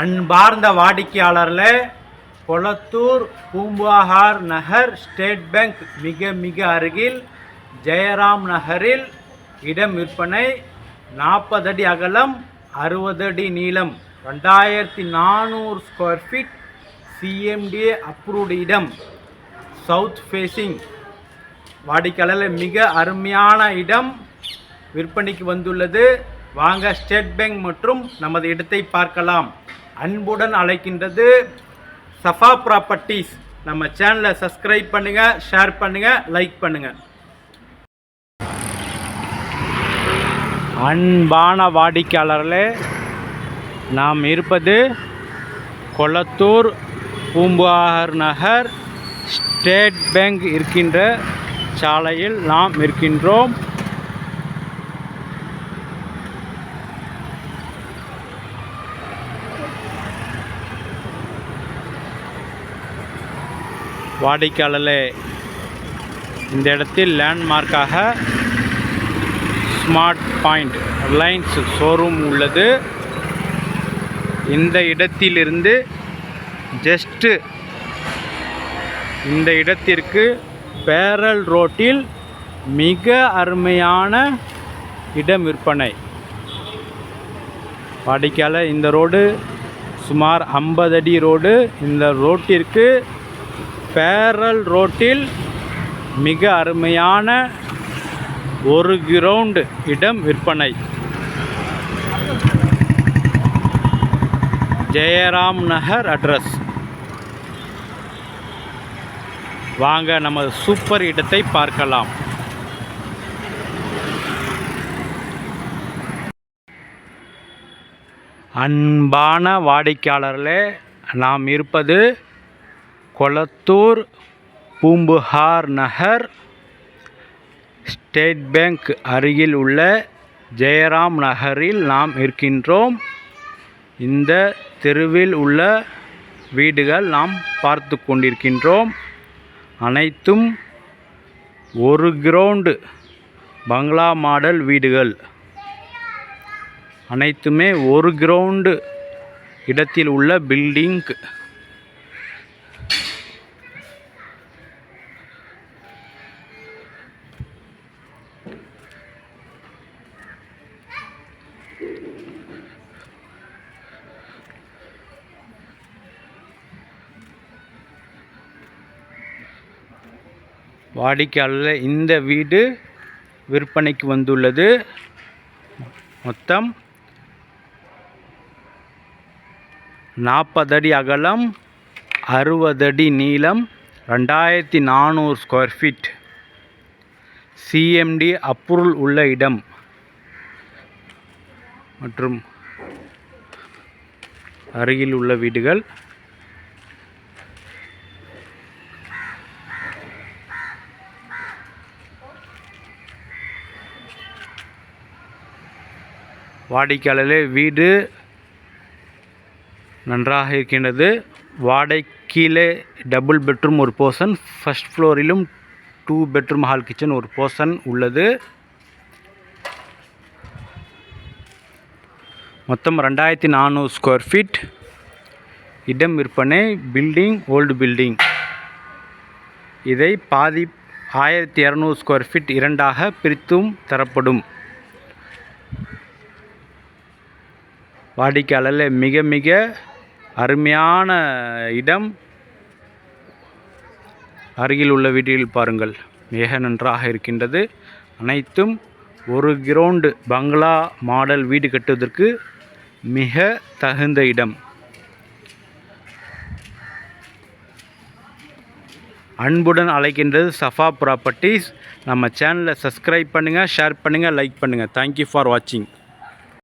அன்பார்ந்த வாடிக்கையாளர்களே, கொளத்தூர் பூம்புகார் நகர் state bank மிக அருகில் ஜெயராம் நகரில் இடம் விற்பனை. 40 அடி அகலம், 60 அடி நீளம், 2400 ஸ்கொயர் ஃபீட், CMDA அப்ரூவ்டு இடம், சவுத் ஃபேஸிங். வாடிக்கையாளர்கள் மிக அருமையான இடம் விற்பனைக்கு வந்துள்ளது. வாங்க ஸ்டேட் பேங்க் மற்றும் நமது இடத்தை பார்க்கலாம். அன்புடன் அழைக்கின்றது சஃபா ப்ராப்பர்ட்டிஸ். நம்ம சேனலை சப்ஸ்கிரைப் பண்ணுங்கள், ஷேர் பண்ணுங்கள், லைக் பண்ணுங்கள். அன்பான வாடிக்கையாளர்களே, நாம் இருப்பது கொளத்தூர் பூம்புகார் நகர் ஸ்டேட் பேங்க் இருக்கின்ற சாலையில் நாம் இருக்கின்றோம். வாடிக்கையாளர்களே, இந்த இடத்தில் லேண்ட்மார்க்காக ஸ்மார்ட் பாயிண்ட் ரிலையன்ஸ் ஷோரூம் உள்ளது. இந்த இடத்திலிருந்து ஜஸ்ட்டு இந்த இடத்திற்கு பேரல் ரோட்டில் மிக அருமையான இடம் விற்பனை. வாடிக்கையாளர், இந்த ரோடு சுமார் 50 அடி ரோடு. இந்த ரோட்டிற்கு பேரல் ரோட்டில் மிக அருமையான ஒரு கிரவுண்ட் இடம் விற்பனை. ஜெயராம் நகர் அட்ரஸ். வாங்க நமது சூப்பர் இடத்தை பார்க்கலாம். அன்பான வாடிக்கையாளர்களே, நாம் இருப்பது கொளத்தூர் பூம்புகார் நகர் ஸ்டேட் பேங்க் அருகில் உள்ள ஜெயராம் நகரில் நாம் இருக்கின்றோம். இந்த தெருவில் உள்ள வீடுகள் நாம் பார்த்து கொண்டிருக்கின்றோம். அனைத்தும் ஒரு கிரவுண்டு பங்களா மாடல் வீடுகள். அனைத்துமே ஒரு கிரவுண்டு இடத்தில் உள்ள பில்டிங். வாடிக்கையாளர், இந்த வீடு விற்பனைக்கு வந்துள்ளது. மொத்தம் 40 அடி அகலம், 60 அடி நீளம், 2400 ஸ்கொயர் ஃபீட், CMD அப்ரூவல் உள்ள இடம் மற்றும் அருகில் உள்ள வீடுகள். வாடிக்கையாளர்களே, வீடு நன்றாக இருக்கின்றது. கீழே டபுள் பெட்ரூம் ஒரு போர்ஷன், ஃபர்ஸ்ட் ஃப்ளோரிலும் 2 பெட்ரூம் ஹால் கிச்சன் ஒரு போர்ஷன் உள்ளது. மொத்தம் 2400 ஸ்கொயர் ஃபீட் இடம் விற்பனை. Building old building. இதை பாதி 1200 ஸ்கொயர் ஃபீட் இரண்டாக பிரித்தும் தரப்படும். வாடிக்கையாளர், மிக அருமையான இடம். அருகில் உள்ள வீட்டில் பாருங்கள், மிக நன்றாக இருக்கின்றது. அனைத்தும் ஒரு கிரவுண்டு பங்களா மாடல் வீடு கட்டுவதற்கு மிக தகுந்த இடம். அன்புடன் அழைக்கின்றது சஃபா ப்ராப்பர்ட்டிஸ். நம்ம சேனலை சப்ஸ்கிரைப் பண்ணுங்கள், ஷேர் பண்ணுங்கள், லைக் பண்ணுங்கள். தேங்க்யூ ஃபார் வாட்சிங்.